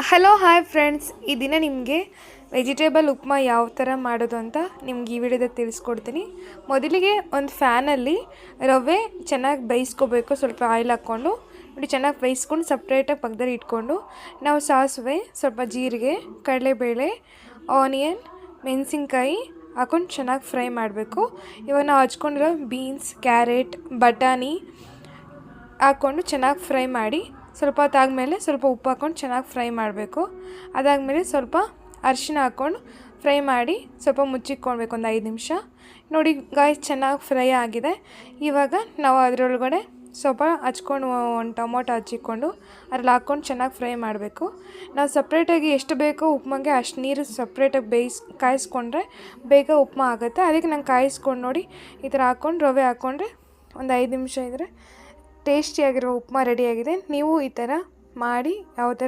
Hello hi friends, ಈ ದಿನ ನಿಮಗೆ ವೆಜಿಟೇಬಲ್ ಉಪ್ಮಾ ಯಾವ ಥರ ಮಾಡೋದು ಅಂತ ನಿಮ್ಗೆ ಈ ವಿಡಿಯೋದಲ್ಲಿ ತಿಳಿಸ್ಕೊಡ್ತೀನಿ. ಮೊದಲಿಗೆ ಒಂದು ಫ್ಯಾನಲ್ಲಿ ರವೆ ಚೆನ್ನಾಗಿ ಬೇಯಿಸ್ಕೋಬೇಕು. ಸ್ವಲ್ಪ ಆಯಿಲ್ ಹಾಕ್ಕೊಂಡು ನೋಡಿ, ಚೆನ್ನಾಗಿ ಬೇಯಿಸ್ಕೊಂಡು ಸಪ್ರೇಟಾಗಿ ಪಕ್ಕದಲ್ಲಿ ಇಟ್ಕೊಂಡು ನಾವು ಸಾಸಿವೆ, ಸ್ವಲ್ಪ ಜೀರಿಗೆ, ಕಡಲೆಬೇಳೆ, ಆನಿಯನ್, ಮೆಣಸಿನ್ಕಾಯಿ ಹಾಕ್ಕೊಂಡು ಚೆನ್ನಾಗಿ ಫ್ರೈ ಮಾಡಬೇಕು. ಇವಾಗ ನಾವು ಹಚ್ಕೊಂಡಿರೋ ಬೀನ್ಸ್, ಕ್ಯಾರೆಟ್, ಬಟಾಣಿ ಹಾಕ್ಕೊಂಡು ಚೆನ್ನಾಗಿ ಫ್ರೈ ಮಾಡಿ ಸ್ವಲ್ಪ ಹೊತ್ತಾದಮೇಲೆ ಸ್ವಲ್ಪ ಉಪ್ಪು ಹಾಕ್ಕೊಂಡು ಚೆನ್ನಾಗಿ ಫ್ರೈ ಮಾಡಬೇಕು. ಅದಾದಮೇಲೆ ಸ್ವಲ್ಪ ಅರಿಶಿನ ಹಾಕ್ಕೊಂಡು ಫ್ರೈ ಮಾಡಿ ಸ್ವಲ್ಪ ಮುಚ್ಚಿಟ್ಕೊಳ್ಬೇಕು ಒಂದು 5 ನಿಮಿಷ. ನೋಡಿ ಗಾಯ್ಸ್, ಚೆನ್ನಾಗಿ ಫ್ರೈ ಆಗಿದೆ. ಇವಾಗ ನಾವು ಅದರೊಳಗಡೆ ಸ್ವಲ್ಪ ಹಚ್ಕೊಂಡು ಒಂದು ಟೊಮೊಟೊ ಹಚ್ಚಿಕೊಂಡು ಅದ್ರಲ್ಲಿ ಹಾಕ್ಕೊಂಡು ಚೆನ್ನಾಗಿ ಫ್ರೈ ಮಾಡಬೇಕು. ನಾವು ಸಪ್ರೇಟಾಗಿ ಎಷ್ಟು ಬೇಕೋ ಉಪ್ಮಾಗೆ ಅಷ್ಟು ನೀರು ಸಪ್ರೇಟಾಗಿ ಕಾಯಿಸ್ಕೊಂಡ್ರೆ ಬೇಗ ಉಪ್ಮಾ ಆಗುತ್ತೆ. ಅದಕ್ಕೆ ನಾನು ಕಾಯಿಸ್ಕೊಂಡು ನೋಡಿ ಈ ಥರ ಹಾಕ್ಕೊಂಡು ರವೆ ಹಾಕ್ಕೊಂಡ್ರೆ ಒಂದು 5 ನಿಮಿಷ ಇದ್ದರೆ ಟೇಸ್ಟಿಯಾಗಿರೋ ಉಪ್ಮಾ ರೆಡಿಯಾಗಿದೆ. ನೀವು ಈ ಥರ ಮಾಡಿ ಯಾವ ಥರ